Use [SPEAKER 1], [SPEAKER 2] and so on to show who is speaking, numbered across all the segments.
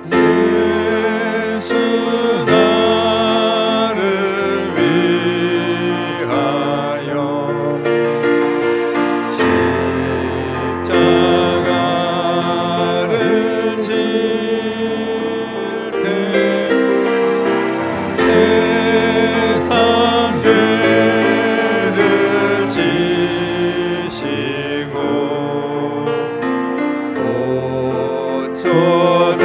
[SPEAKER 1] 예수 나를 위하여 십자가를 질 때 세상 죄를 지시고 고쳐다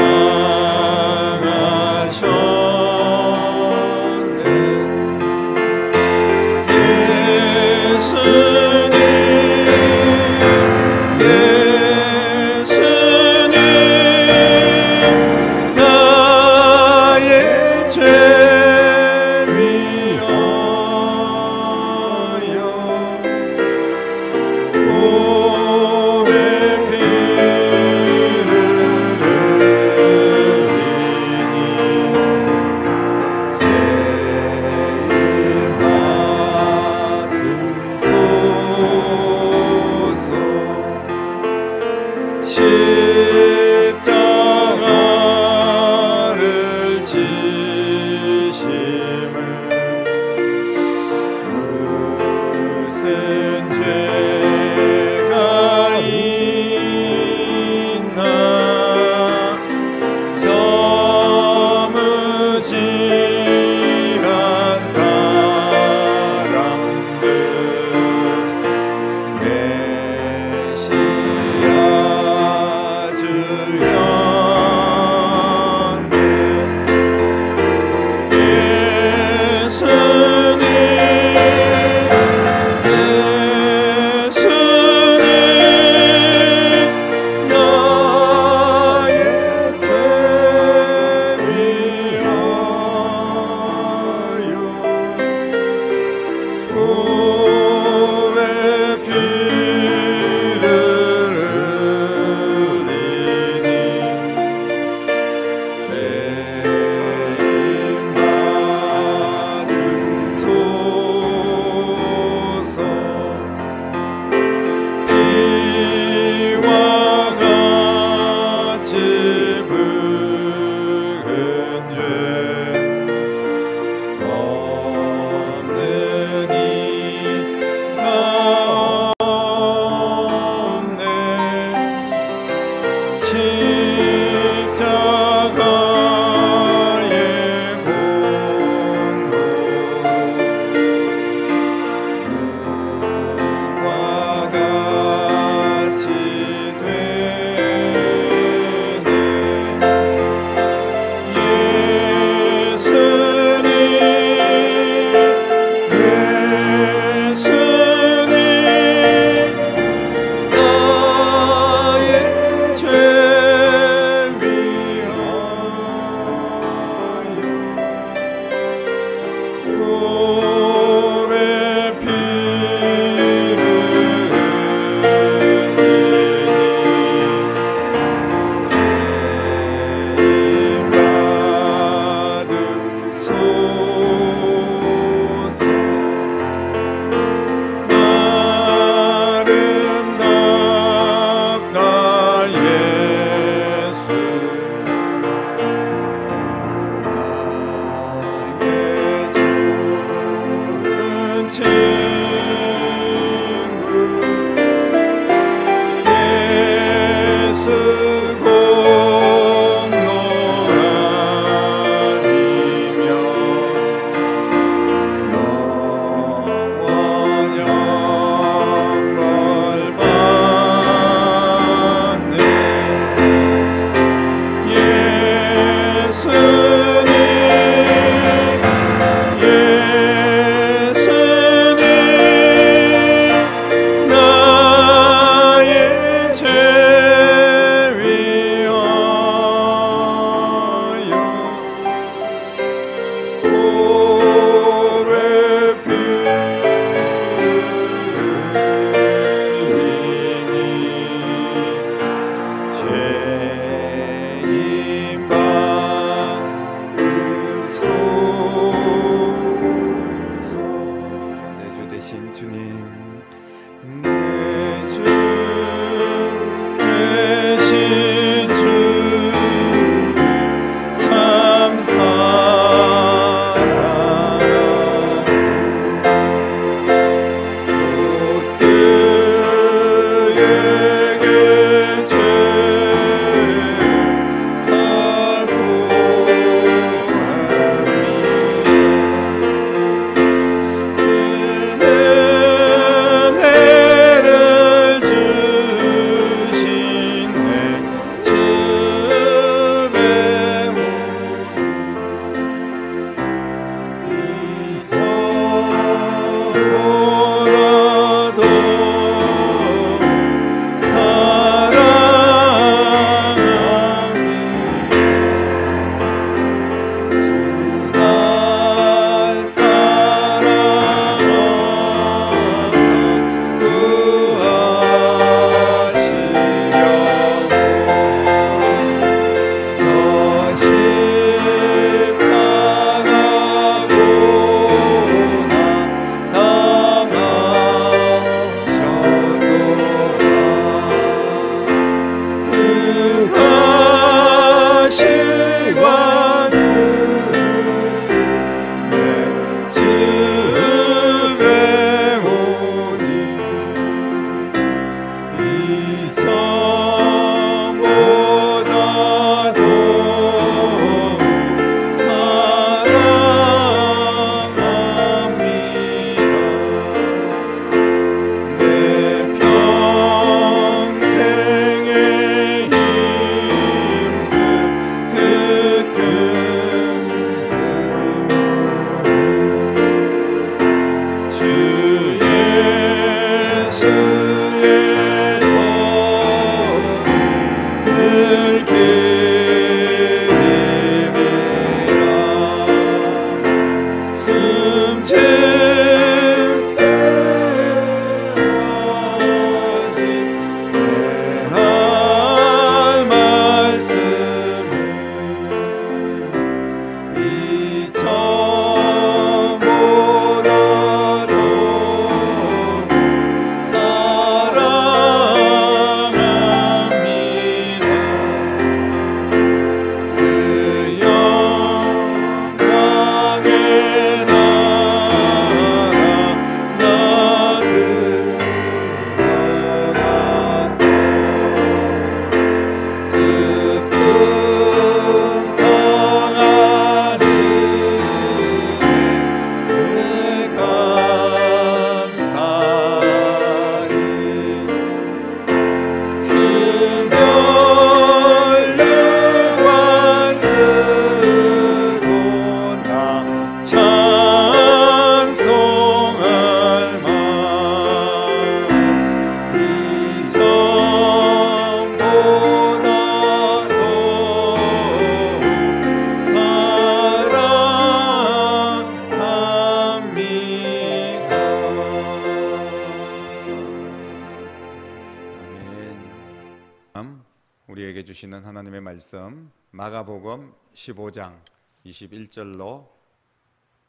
[SPEAKER 1] 주시는 하나님의 말씀 마가복음 15장 21절로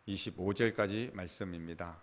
[SPEAKER 1] 25절까지 말씀입니다.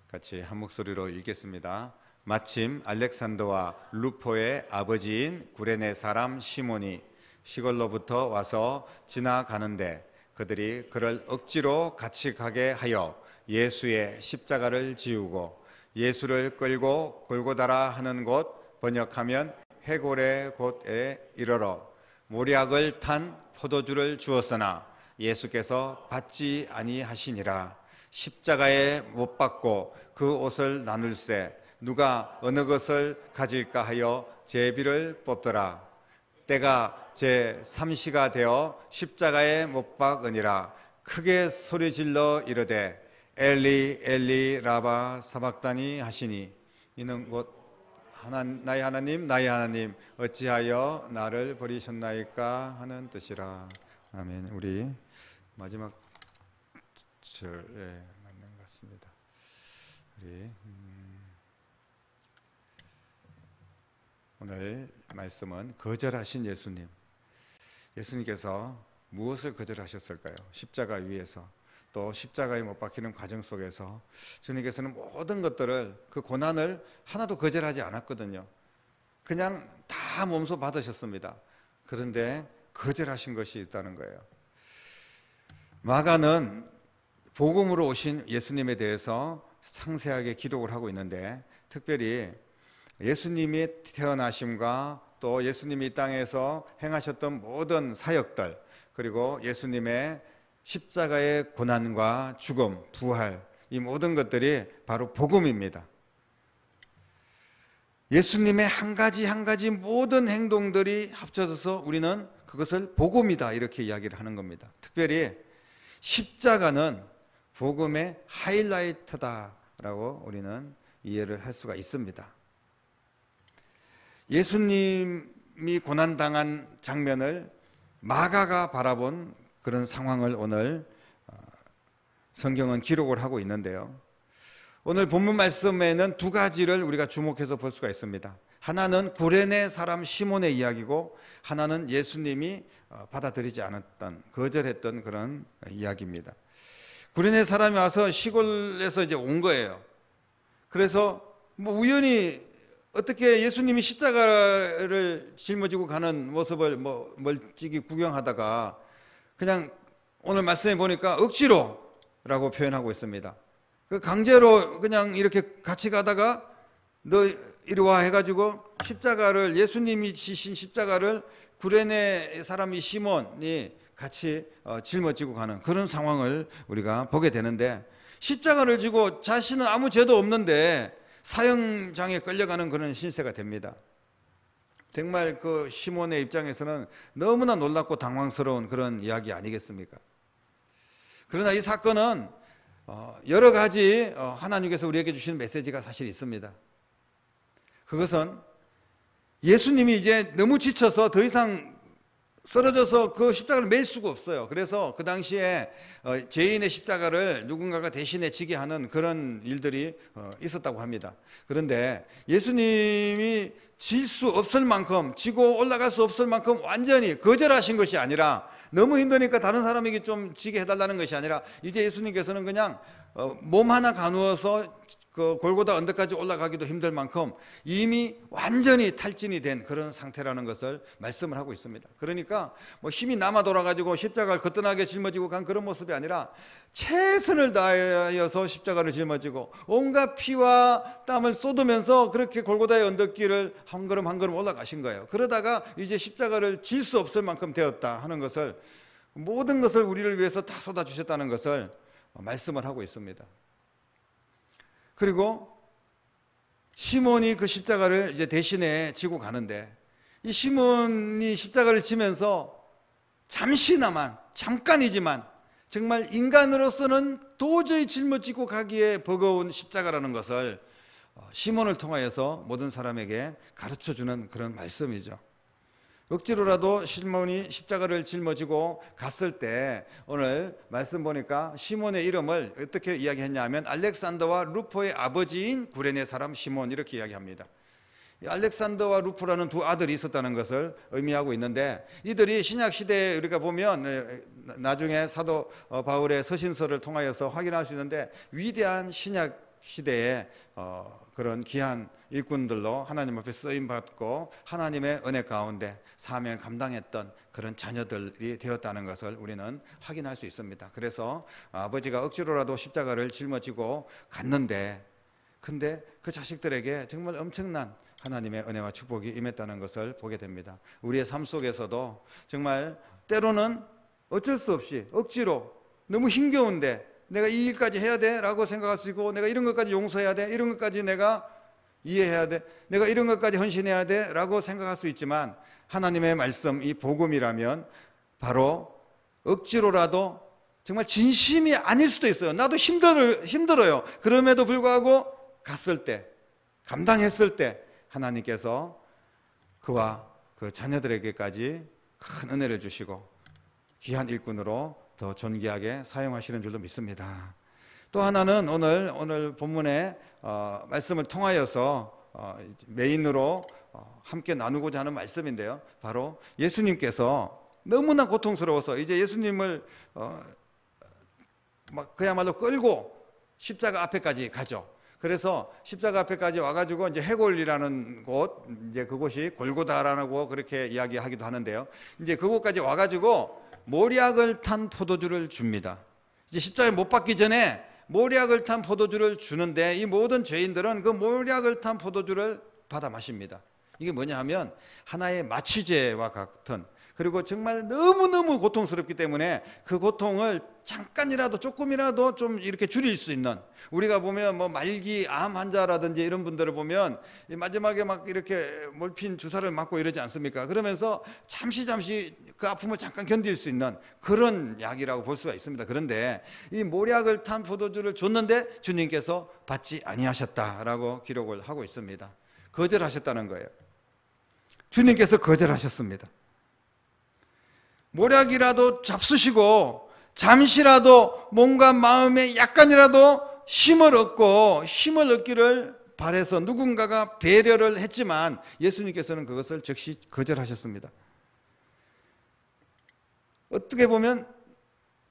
[SPEAKER 1] 같이 한 목소리로 읽겠습니다. 마침 알렉산더와 루포의 아버지인 구레네 사람 시몬이 시골로부터 와서 지나가는데 그들이 그를 억지로 같이 가게 하여 예수의 십자가를 지우고 예수를 끌고 골고다라 하는 곳, 번역하면 해골의 곳에 이르러 모략을 탄 포도주를 주었으나 예수께서 받지 아니하시니라. 십자가에 못 박고 그 옷을 나눌세 누가 어느 것을 가질까 하여 제비를 뽑더라. 때가 제3시가 되어 십자가에 못 박으니라. 크게 소리질러 이르되 엘리 엘리 라바 사박다니 하시니 이는 곧 나의 하나님 나의 하나님 어찌하여 나를 버리셨나이까 하는 뜻이라. 아멘. 우리 마지막 절에 맞는 것 같습니다. 우리 오늘 말씀은 거절하신 예수님. 예수님께서 무엇을 거절하셨을까요? 십자가 위에서, 또 십자가에 못 박히는 과정 속에서 주님께서는 모든 것들을, 그 고난을 하나도 거절하지 않았거든요. 그냥 다 몸소 받으셨습니다. 그런데 거절하신 것이 있다는 거예요. 마가는 복음으로 오신 예수님에 대해서 상세하게 기록을 하고 있는데, 특별히 예수님이 태어나심과 또 예수님이 이 땅에서 행하셨던 모든 사역들, 그리고 예수님의 십자가의 고난과 죽음, 부활, 이 모든 것들이 바로 복음입니다. 예수님의 한 가지 한 가지 모든 행동들이 합쳐져서 우리는 그것을 복음이다 이렇게 이야기를 하는 겁니다. 특별히 십자가는 복음의 하이라이트다라고 우리는 이해를 할 수가 있습니다. 예수님이 고난당한 장면을 마가가 바라본 그런 상황을 오늘 성경은 기록을 하고 있는데요. 오늘 본문 말씀에는 두 가지를 우리가 주목해서 볼 수가 있습니다. 하나는 구레네 사람 시몬의 이야기고, 하나는 예수님이 받아들이지 않았던, 거절했던 그런 이야기입니다. 구레네 사람이 와서 시골에서 이제 온 거예요. 그래서 뭐 우연히 어떻게 예수님이 십자가를 짊어지고 가는 모습을 뭐 멀찍이 구경하다가 그냥 오늘 말씀해 보니까 억지로라고 표현하고 있습니다. 강제로 그냥 이렇게 같이 가다가 너 이리 와 해가지고 십자가를, 예수님이 지신 십자가를 구레네 사람이 시몬이 같이 짊어지고 가는 그런 상황을 우리가 보게 되는데, 십자가를 지고 자신은 아무 죄도 없는데 사형장에 끌려가는 그런 신세가 됩니다. 정말 그 시몬의 입장에서는 너무나 놀랍고 당황스러운 그런 이야기 아니겠습니까? 그러나 이 사건은 여러 가지 하나님께서 우리에게 주시는 메시지가 사실 있습니다. 그것은 예수님이 이제 너무 지쳐서 더 이상 쓰러져서 그 십자가를 맬 수가 없어요. 그래서 그 당시에 죄인의 십자가를 누군가가 대신해 지게 하는 그런 일들이 있었다고 합니다. 그런데 예수님이 질 수 없을 만큼, 지고 올라갈 수 없을 만큼 완전히 거절하신 것이 아니라, 너무 힘드니까 다른 사람에게 좀 지게 해달라는 것이 아니라, 이제 예수님께서는 그냥 몸 하나 가누어서 그 골고다 언덕까지 올라가기도 힘들 만큼 이미 완전히 탈진이 된 그런 상태라는 것을 말씀을 하고 있습니다. 그러니까 뭐 힘이 남아 돌아가지고 십자가를 거뜬하게 жил머지고 간 그런 모습이 아니라 최선을 다하여서 십자가를 짊어지고 온갖 피와 땀을 쏟으면서 그렇게 골고다의 언덕길을 한 걸음 한 걸음 올라가신 거예요. 그러다가 이제 십자가를 질 수 없을 만큼 되었다 하는 것을, 모든 것을 우리를 위해서 다 쏟아주셨다는 것을 말씀을 하고 있습니다. 그리고 시몬이 그 십자가를 이제 대신에 지고 가는데, 이 시몬이 십자가를 지면서 잠깐이지만 정말 인간으로서는 도저히 짊어지고 가기에 버거운 십자가라는 것을 시몬을 통하여서 모든 사람에게 가르쳐주는 그런 말씀이죠. 억지로라도 시몬이 십자가를 짊어지고 갔을 때, 오늘 말씀 보니까 시몬의 이름을 어떻게 이야기했냐 하면 알렉산더와 루포의 아버지인 구레네 사람 시몬 이렇게 이야기합니다. 알렉산더와 루프라는 두 아들이 있었다는 것을 의미하고 있는데, 이들이 신약 시대에 우리가 보면 나중에 사도 바울의 서신서를 통하여서 확인할 수 있는데, 위대한 신약 시대에 그런 귀한 일꾼들로 하나님 앞에 쓰임 받고 하나님의 은혜 가운데 사명을 감당했던 그런 자녀들이 되었다는 것을 우리는 확인할 수 있습니다. 그래서 아버지가 억지로라도 십자가를 짊어지고 갔는데, 근데 그 자식들에게 정말 엄청난 하나님의 은혜와 축복이 임했다는 것을 보게 됩니다. 우리의 삶 속에서도 정말 때로는 어쩔 수 없이 억지로 너무 힘겨운데 내가 이 일까지 해야 돼 라고 생각할 수 있고, 내가 이런 것까지 용서해야 돼, 이런 것까지 내가 이해해야 돼, 내가 이런 것까지 헌신해야 돼 라고 생각할 수 있지만, 하나님의 말씀, 이 복음이라면 바로 억지로라도 정말 진심이 아닐 수도 있어요. 나도 힘들어요. 그럼에도 불구하고 갔을 때, 감당했을 때 하나님께서 그와 그 자녀들에게까지 큰 은혜를 주시고 귀한 일꾼으로 더 존귀하게 사용하시는 줄로 믿습니다. 또 하나는 오늘 본문의 말씀을 통하여서 메인으로 함께 나누고자 하는 말씀인데요, 바로 예수님께서 너무나 고통스러워서 이제 예수님을 그야말로 끌고 십자가 앞에까지 가죠. 그래서 십자가 앞에까지 와가지고 이제 해골이라는 곳, 이제 그곳이 골고다라는 곳 그렇게 이야기하기도 하는데요. 이제 그곳까지 와가지고 모략을 탄 포도주를 줍니다. 이제 십자가에 못 박기 전에 모략을 탄 포도주를 주는데, 이 모든 죄인들은 그 모략을 탄 포도주를 받아 마십니다. 이게 뭐냐 하면 하나의 마취제와 같은, 그리고 정말 너무너무 고통스럽기 때문에 그 고통을 잠깐이라도 조금이라도 좀 이렇게 줄일 수 있는, 우리가 보면 뭐 말기 암 환자라든지 이런 분들을 보면 마지막에 막 이렇게 몰핀 주사를 맞고 이러지 않습니까? 그러면서 잠시 그 아픔을 잠깐 견딜 수 있는 그런 약이라고 볼 수가 있습니다. 그런데 이 모략을 탄 포도주를 줬는데 주님께서 받지 아니하셨다라고 기록을 하고 있습니다. 거절하셨다는 거예요. 주님께서 거절하셨습니다. 모략이라도 잡수시고 잠시라도 뭔가 마음에 약간이라도 힘을 얻기를 바라서 누군가가 배려를 했지만 예수님께서는 그것을 즉시 거절하셨습니다. 어떻게 보면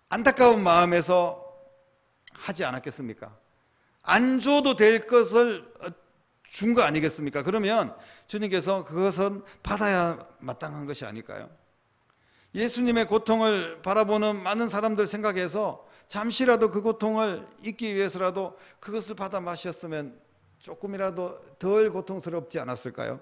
[SPEAKER 1] 안타까운 마음에서 하지 않았겠습니까? 안 줘도 될 것을 준 거 아니겠습니까? 그러면 주님께서 그것은 받아야 마땅한 것이 아닐까요? 예수님의 고통을 바라보는 많은 사람들 생각해서 잠시라도 그 고통을 잊기 위해서라도 그것을 받아 마셨으면 조금이라도 덜 고통스럽지 않았을까요?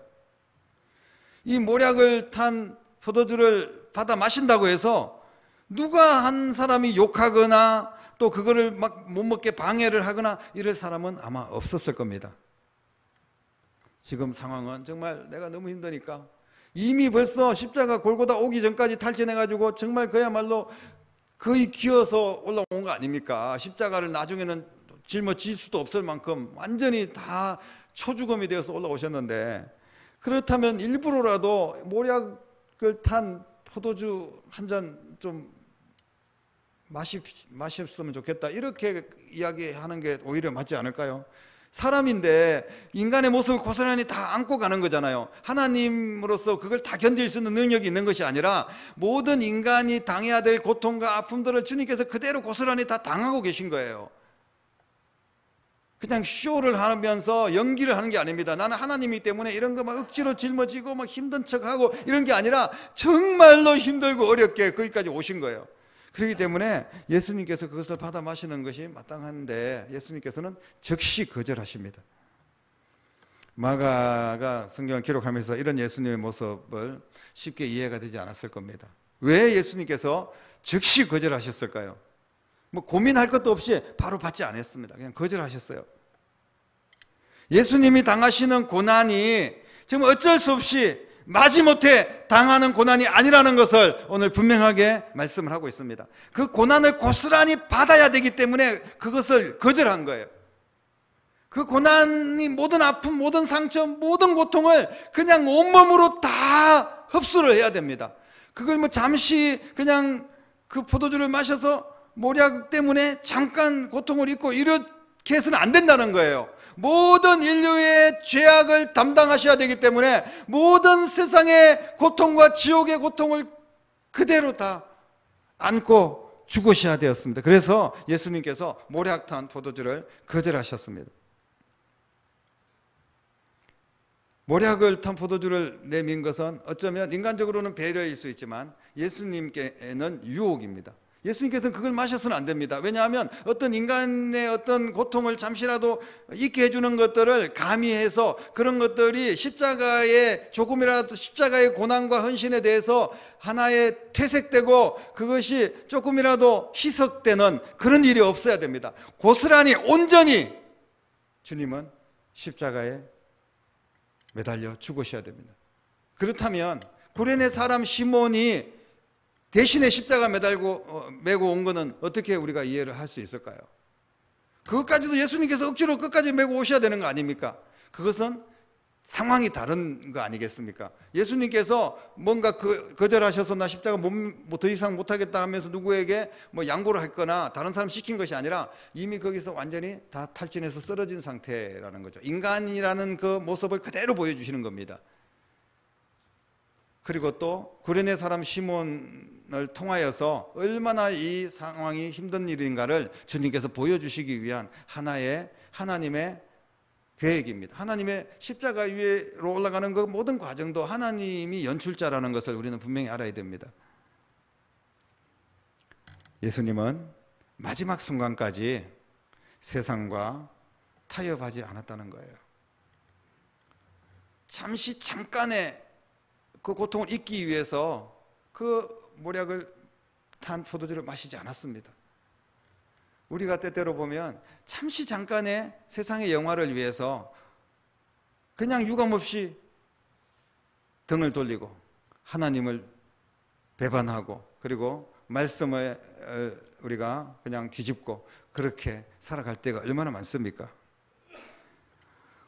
[SPEAKER 1] 이 모략을 탄 포도주를 받아 마신다고 해서 누가 한 사람이 욕하거나 또 그거를 막 못 먹게 방해를 하거나 이럴 사람은 아마 없었을 겁니다. 지금 상황은 정말 내가 너무 힘드니까 이미 벌써 십자가 골고다 오기 전까지 탈진해가지고 정말 그야말로 거의 기어서 올라온 거 아닙니까? 십자가를 나중에는 짊어질 수도 없을 만큼 완전히 다 초죽음이 되어서 올라오셨는데, 그렇다면 일부러라도 모략을 탄 포도주 한 잔 좀 마셨으면 좋겠다, 이렇게 이야기하는 게 오히려 맞지 않을까요? 사람인데 인간의 모습을 고스란히 다 안고 가는 거잖아요. 하나님으로서 그걸 다 견딜 수 있는 능력이 있는 것이 아니라 모든 인간이 당해야 될 고통과 아픔들을 주님께서 그대로 고스란히 다 당하고 계신 거예요. 그냥 쇼를 하면서 연기를 하는 게 아닙니다. 나는 하나님이기 때문에 이런 거 막 억지로 짊어지고 막 힘든 척하고 이런 게 아니라 정말로 힘들고 어렵게 거기까지 오신 거예요. 그렇기 때문에 예수님께서 그것을 받아 마시는 것이 마땅한데 예수님께서는 즉시 거절하십니다. 마가가 성경을 기록하면서 이런 예수님의 모습을 쉽게 이해가 되지 않았을 겁니다. 왜 예수님께서 즉시 거절하셨을까요? 뭐 고민할 것도 없이 바로 받지 않았습니다. 그냥 거절하셨어요. 예수님이 당하시는 고난이 정말 어쩔 수 없이 마지못해 당하는 고난이 아니라는 것을 오늘 분명하게 말씀을 하고 있습니다. 그 고난을 고스란히 받아야 되기 때문에 그것을 거절한 거예요. 그 고난이 모든 아픔, 모든 상처, 모든 고통을 그냥 온몸으로 다 흡수를 해야 됩니다. 그걸 뭐 잠시 그냥 그 포도주를 마셔서 모략 때문에 잠깐 고통을 잊고 이렇게 해서는 안 된다는 거예요. 모든 인류의 죄악을 담당하셔야 되기 때문에 모든 세상의 고통과 지옥의 고통을 그대로 다 안고 죽으셔야 되었습니다. 그래서 예수님께서 모략 탄 포도주를 거절하셨습니다. 모략을 탄 포도주를 내민 것은 어쩌면 인간적으로는 배려일 수 있지만 예수님께는 유혹입니다. 예수님께서는 그걸 마셔서는 안 됩니다. 왜냐하면 어떤 인간의 어떤 고통을 잠시라도 잊게 해주는 것들을 가미해서 그런 것들이 십자가의 조금이라도 십자가의 고난과 헌신에 대해서 하나의 퇴색되고 그것이 조금이라도 희석되는 그런 일이 없어야 됩니다. 고스란히 온전히 주님은 십자가에 매달려 죽으셔야 됩니다. 그렇다면 구레네 사람 시몬이 대신에 십자가 메고 온 것은 어떻게 우리가 이해를 할 수 있을까요? 그것까지도 예수님께서 억지로 끝까지 메고 오셔야 되는 거 아닙니까? 그것은 상황이 다른 거 아니겠습니까? 예수님께서 뭔가 거절하셔서 나 십자가 더 이상 못하겠다 하면서 누구에게 뭐 양보를 했거나 다른 사람 시킨 것이 아니라 이미 거기서 완전히 다 탈진해서 쓰러진 상태라는 거죠. 인간이라는 그 모습을 그대로 보여주시는 겁니다. 그리고 또 구레네 사람 시몬을 통하여서 얼마나 이 상황이 힘든 일인가를 주님께서 보여주시기 위한 하나님의 계획입니다. 하나님의 십자가 위로 올라가는 그 모든 과정도 하나님이 연출자라는 것을 우리는 분명히 알아야 됩니다. 예수님은 마지막 순간까지 세상과 타협하지 않았다는 거예요. 잠깐의 그 고통을 잊기 위해서 그 모략을 탄 포도주를 마시지 않았습니다. 우리가 때때로 보면 잠깐의 세상의 영화를 위해서 그냥 유감없이 등을 돌리고 하나님을 배반하고 그리고 말씀을 우리가 그냥 뒤집고 그렇게 살아갈 때가 얼마나 많습니까?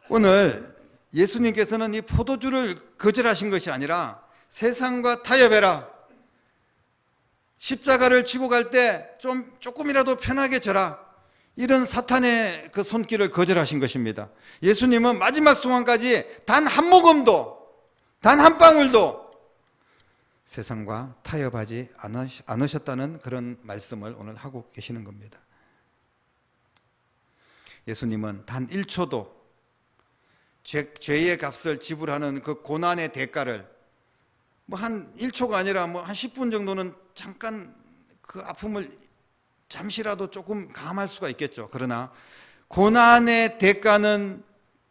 [SPEAKER 1] 오늘 예수님께서는 이 포도주를 거절하신 것이 아니라 세상과 타협해라. 십자가를 지고 갈 때 조금이라도 편하게 져라. 이런 사탄의 그 손길을 거절하신 것입니다. 예수님은 마지막 순간까지 단 한 모금도, 단 한 방울도 세상과 타협하지 않으셨다는 그런 말씀을 오늘 하고 계시는 겁니다. 예수님은 단 1초도 죄의 값을 지불하는 그 고난의 대가를 뭐 한 1초가 아니라 뭐 한 10분 정도는 잠깐 그 아픔을 잠시라도 조금 감할 수가 있겠죠. 그러나 고난의 대가는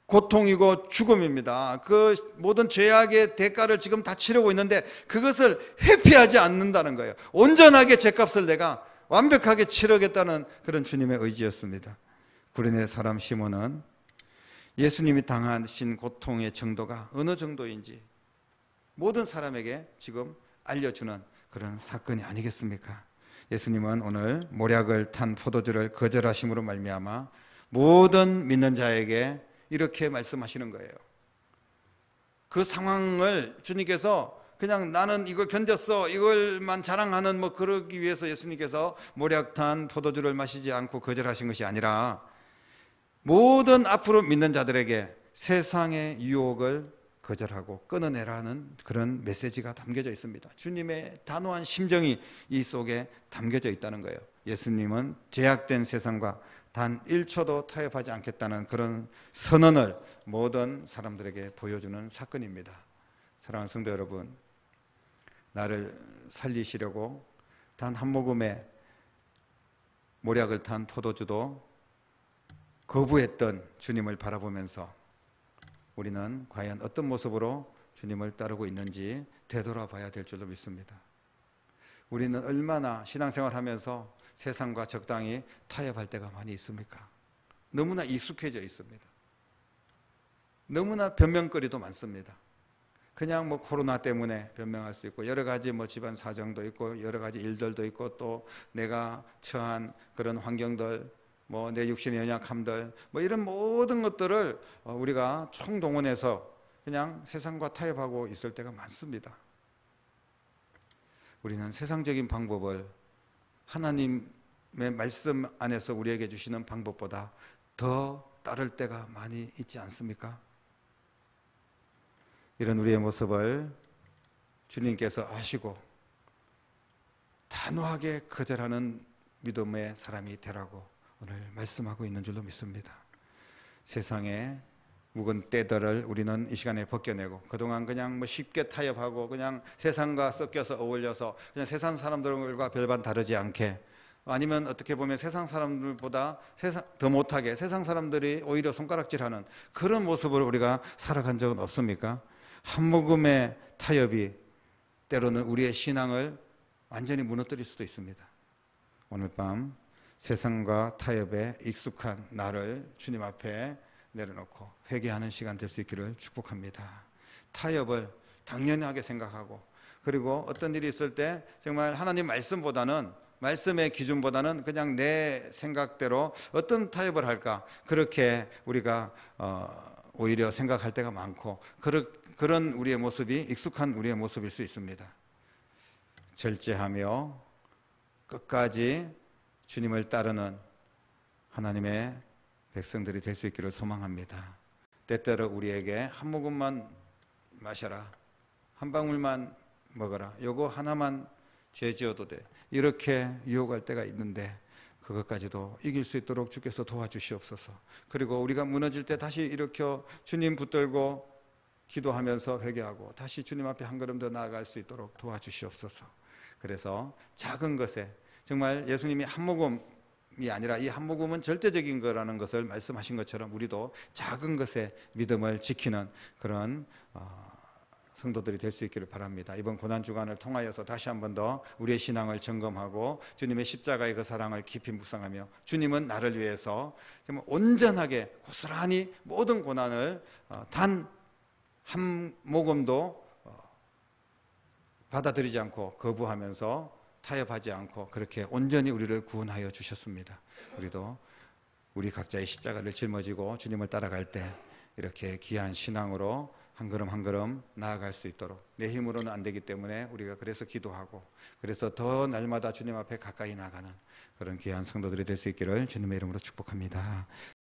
[SPEAKER 1] 고통이고 죽음입니다. 그 모든 죄악의 대가를 지금 다 치르고 있는데 그것을 회피하지 않는다는 거예요. 온전하게 죄값을 내가 완벽하게 치르겠다는 그런 주님의 의지였습니다. 구레네 사람 시몬은 예수님이 당하신 고통의 정도가 어느 정도인지 모든 사람에게 지금 알려주는 그런 사건이 아니겠습니까? 예수님은 오늘 모략을 탄 포도주를 거절하심으로 말미암아 모든 믿는 자에게 이렇게 말씀하시는 거예요. 그 상황을 주님께서 그냥 나는 이걸 견뎠어 이걸만 자랑하는 뭐 그러기 위해서 예수님께서 모략 탄 포도주를 마시지 않고 거절하신 것이 아니라 모든 앞으로 믿는 자들에게 세상의 유혹을 거절하고 끊어내라는 그런 메시지가 담겨져 있습니다. 주님의 단호한 심정이 이 속에 담겨져 있다는 거예요. 예수님은 제약된 세상과 단 1초도 타협하지 않겠다는 그런 선언을 모든 사람들에게 보여주는 사건입니다. 사랑하는 성도 여러분, 나를 살리시려고 단 한 모금의 모략을 탄 포도주도 거부했던 주님을 바라보면서 우리는 과연 어떤 모습으로 주님을 따르고 있는지 되돌아봐야 될 줄로 믿습니다. 우리는 얼마나 신앙생활하면서 세상과 적당히 타협할 때가 많이 있습니까? 너무나 익숙해져 있습니다. 너무나 변명거리도 많습니다. 그냥 뭐 코로나 때문에 변명할 수 있고 여러 가지 뭐 집안 사정도 있고 여러 가지 일들도 있고 또 내가 처한 그런 환경들 뭐 내 육신의 연약함들 뭐 이런 모든 것들을 우리가 총동원해서 그냥 세상과 타협하고 있을 때가 많습니다. 우리는 세상적인 방법을 하나님의 말씀 안에서 우리에게 주시는 방법보다 더 따를 때가 많이 있지 않습니까? 이런 우리의 모습을 주님께서 아시고 단호하게 거절하는 믿음의 사람이 되라고 오늘 말씀하고 있는 줄로 믿습니다. 세상의 묵은 때들을 우리는 이 시간에 벗겨내고, 그동안 그냥 쉽게 타협하고 그냥 세상과 섞여서 어울려서 그냥 세상 사람들과 별반 다르지 않게, 아니면 어떻게 보면 세상 사람들보다 더 못하게 세상 사람들이 오히려 손가락질하는 그런 모습을 우리가 살아간 적은 없습니까? 한 모금의 타협이 때로는 우리의 신앙을 완전히 무너뜨릴 수도 있습니다. 오늘 밤 세상과 타협에 익숙한 나를 주님 앞에 내려놓고 회개하는 시간 될 수 있기를 축복합니다. 타협을 당연하게 생각하고, 그리고 어떤 일이 있을 때 정말 하나님 말씀보다는, 말씀의 기준보다는 그냥 내 생각대로 어떤 타협을 할까, 그렇게 우리가 오히려 생각할 때가 많고, 그런 우리의 모습이 익숙한 우리의 모습일 수 있습니다. 절제하며 끝까지 주님을 따르는 하나님의 백성들이 될 수 있기를 소망합니다. 때때로 우리에게 한 모금만 마셔라, 한 방울만 먹어라, 요거 하나만 죄지어도 돼, 이렇게 유혹할 때가 있는데 그것까지도 이길 수 있도록 주께서 도와주시옵소서. 그리고 우리가 무너질 때 다시 일으켜 주님 붙들고 기도하면서 회개하고 다시 주님 앞에 한 걸음 더 나아갈 수 있도록 도와주시옵소서. 그래서 작은 것에, 정말 예수님이 한 모금이 아니라 이 한 모금은 절대적인 거라는 것을 말씀하신 것처럼 우리도 작은 것에 믿음을 지키는 그런 성도들이 될 수 있기를 바랍니다. 이번 고난주간을 통하여서 다시 한 번 더 우리의 신앙을 점검하고 주님의 십자가의 그 사랑을 깊이 묵상하며, 주님은 나를 위해서 정말 온전하게 고스란히 모든 고난을 단 한 모금도 받아들이지 않고 거부하면서 타협하지 않고 그렇게 온전히 우리를 구원하여 주셨습니다. 우리도 우리 각자의 십자가를 짊어지고 주님을 따라갈 때 이렇게 귀한 신앙으로 한 걸음 한 걸음 나아갈 수 있도록, 내 힘으로는 안 되기 때문에 우리가 그래서 기도하고, 그래서 더 날마다 주님 앞에 가까이 나가는 그런 귀한 성도들이 될 수 있기를 주님의 이름으로 축복합니다.